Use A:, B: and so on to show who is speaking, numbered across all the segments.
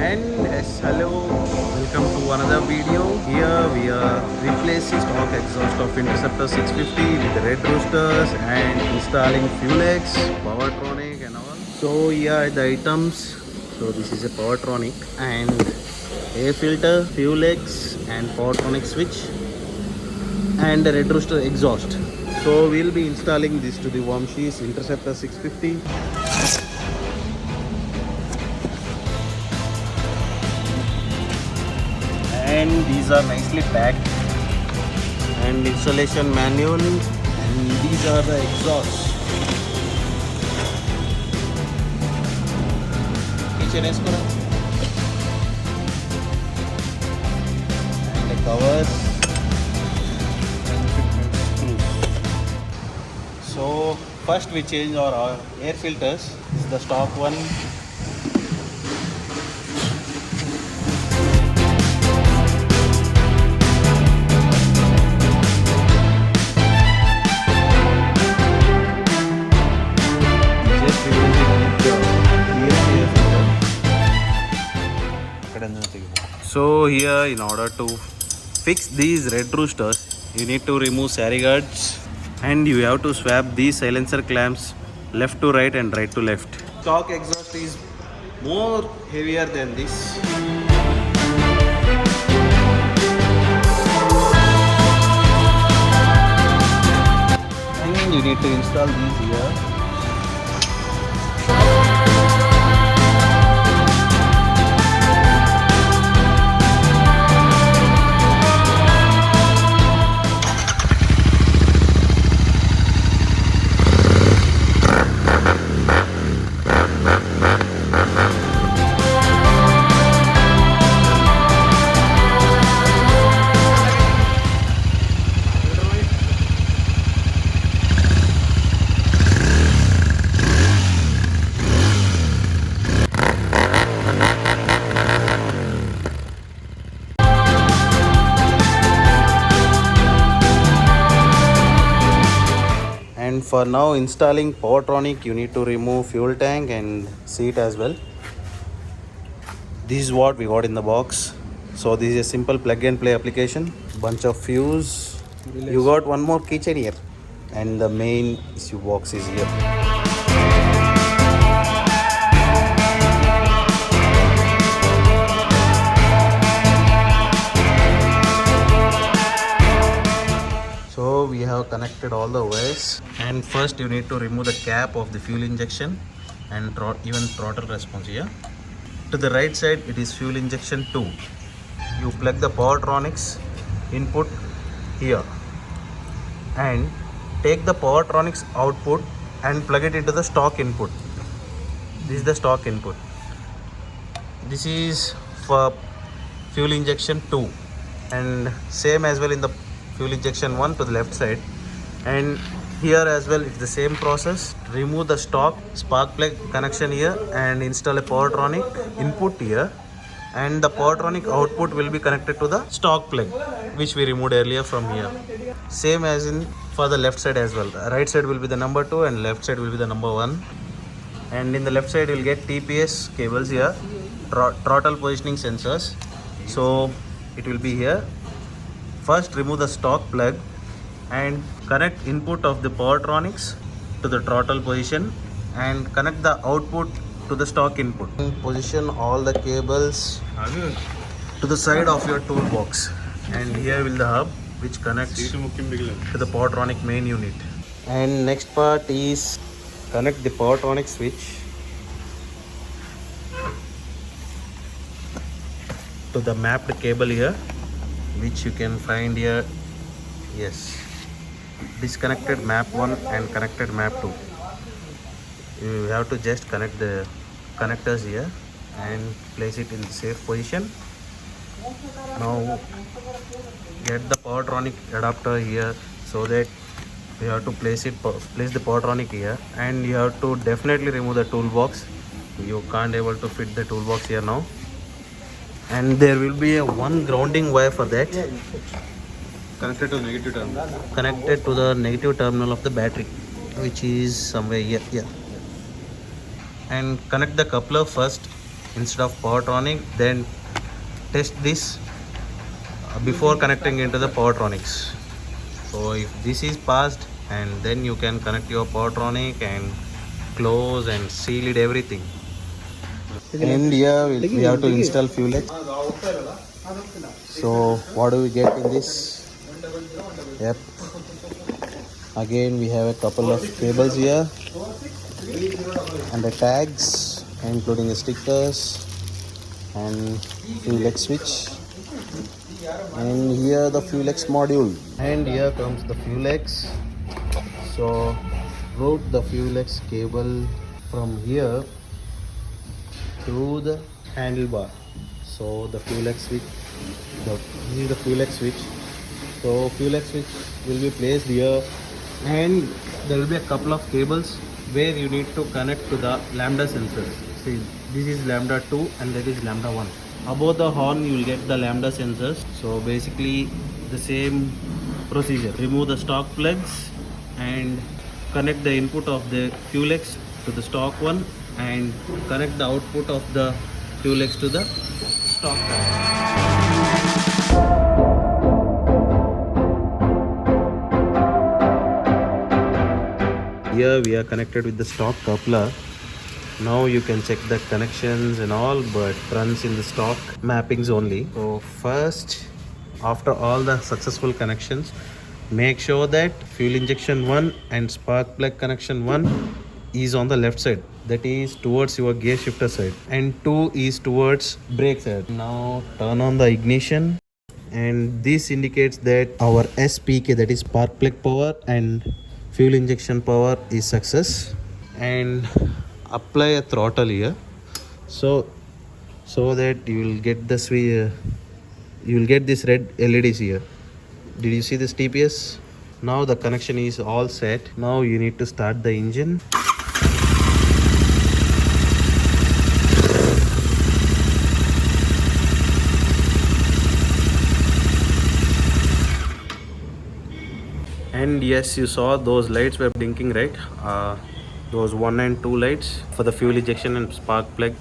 A: And yes, hello, welcome to another video. Here we are replacing stock exhaust of Interceptor 650 with the red roosters and installing Fulex, Powertronic and all. So here are the items. So this is a Powertronic and air filter, Fulex and Powertronic switch and the red rooster exhaust. So we'll be installing this to the Wamshi's Interceptor 650. And these are nicely packed, and installation manual, and these are the exhausts. Kitchen escrow and the covers and fitment screws. So first we change our air filters. This is the stock one. So here, in order to fix these red roosters, you need to remove sari guards and you have to swap these silencer clamps left to right and right to left. Stock exhaust is more heavier than this. And you need to install these here. And for now installing Powertronic, you need to remove fuel tank and seat as well. This is what we got in the box. So this is a simple plug and play application. Bunch of fuse. You got one more keychain here, and the main ECU box is here. So we have connected all the wires, and first you need to remove the cap of the fuel injection and even throttle response here. To the right side it is fuel injection 2. You plug the Powertronics input here and take the Powertronics output and plug it into the stock input. This is the stock input. This is for fuel injection 2, and same as well in the fuel injection 1 to the left side. And here as well it's the same process. Remove the stock spark plug connection here and install a Powertronic input here, and the Powertronic output will be connected to the stock plug which we removed earlier from here. Same as in for the left side as well. The right side will be the number 2 and left side will be the number 1. And in the left side you'll get TPS cables here, throttle positioning sensors. So it will be here. First remove the stock plug and connect input of the Powertronics to the throttle position and connect the output to the stock input. Position all the cables to the side of your toolbox, and here will the hub which connects to the Powertronic main unit. And next part is connect the Powertronic switch to the mapped cable here, which you can find here. Yes, disconnected map 1 and connected map 2. You have to just connect the connectors here and place it in the safe position. Now get the Powertronic adapter here, so that you have to place the Powertronic here, and you have to definitely remove the toolbox. You can't able to fit the toolbox here now, and there will be a one grounding wire for that.
B: Connected to negative terminal.
A: Connected to the negative terminal of the battery, which is somewhere here. And connect the coupler first instead of Powertronic, then test this before connecting into the Powertronics. So if this is passed, and then you can connect your Powertronic and close and seal it everything. And here we have to install Fuel. So what do we get in this? Yep. Again we have a couple of cables here and the tags, including the stickers and Fuel switch. And here the Fuel module. And here comes the Fuel. So route the Fuel cable from here to the handlebar. So the Fuel switch, this is the Fuel switch. So Fuel switch will be placed here, and there will be a couple of cables where you need to connect to the lambda sensors. See, this is lambda 2 and that is lambda 1. Above the horn you will get the lambda sensors. So basically the same procedure. Remove the stock plugs and connect the input of the Fuel to the stock one, and connect the output of the Fuel to the stock plug. Here we are connected with the stock coupler. Now you can check the connections and all, but runs in the stock mappings only. So first, after all the successful connections, make sure that fuel injection 1 and spark plug connection 1 is on the left side, that is towards your gear shifter side, and 2 is towards brake side. Now turn on the ignition, and this indicates that our SPK, that is spark plug power and fuel injection power, is success. And apply a throttle here, so that you will get the you will get this red LEDs here. Did you see this TPS? Now the connection is all set. Now you need to start the engine. And yes, you saw those lights were blinking, right? Those 1 and 2 lights for the fuel injection and spark plug.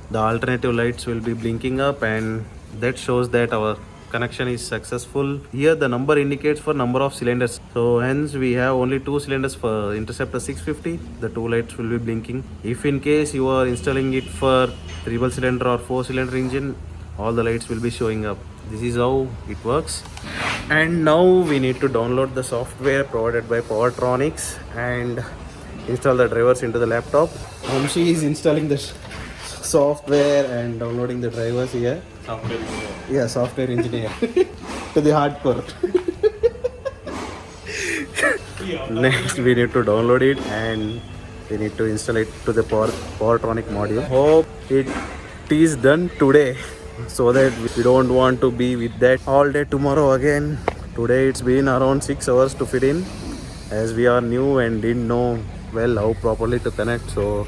A: The alternative lights will be blinking up, and that shows that our connection is successful. Here the number indicates for number of cylinders, so hence we have only 2 cylinders for Interceptor 650. The 2 lights will be blinking. If in case you are installing it for 3 cylinder or 4 cylinder engine, all the lights will be showing up. This is how it works. And now we need to download the software provided by Powertronics and install the drivers into the laptop. Amshi is installing the software and downloading the drivers here.
B: Software engineer.
A: Yeah, software engineer to the hardcore. Next we need to download it and we need to install it to the Powertronic module. Hope it is done today, so that we don't want to be with that all day tomorrow again. Today it's been around 6 hours to fit in, as we are new and didn't know well how properly to connect. So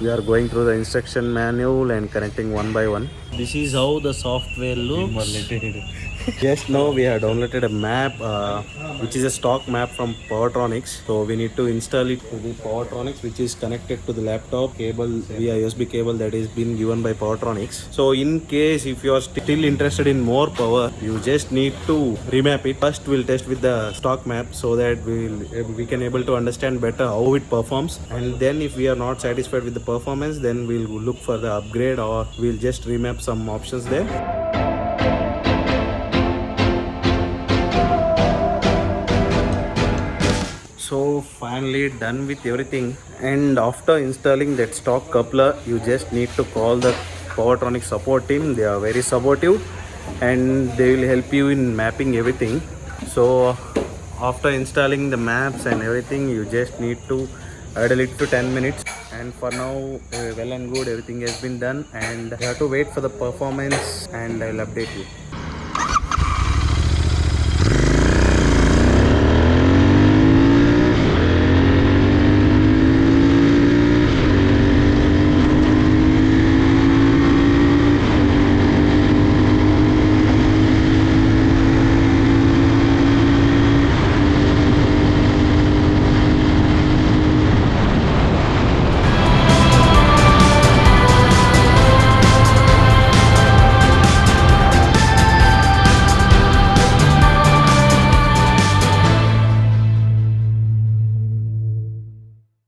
A: we are going through the instruction manual and connecting one by one. This is how the software looks. Just now we have downloaded a map which is a stock map from Powertronics. So we need to install it to the Powertronics, which is connected to the laptop cable via USB cable that is been given by Powertronics. So in case if you are still interested in more power, you just need to remap it. First we'll test with the stock map, so that we can able to understand better how it performs, and then if we are not satisfied with the performance, then we'll look for the upgrade, or we'll just remap some options there. So finally done with everything, and after installing that stock coupler, you just need to call the Powertronic support team. They are very supportive and they will help you in mapping everything. So after installing the maps and everything, you just need to idle it to 10 minutes, and for now well and good, everything has been done, and you have to wait for the performance and I'll update you.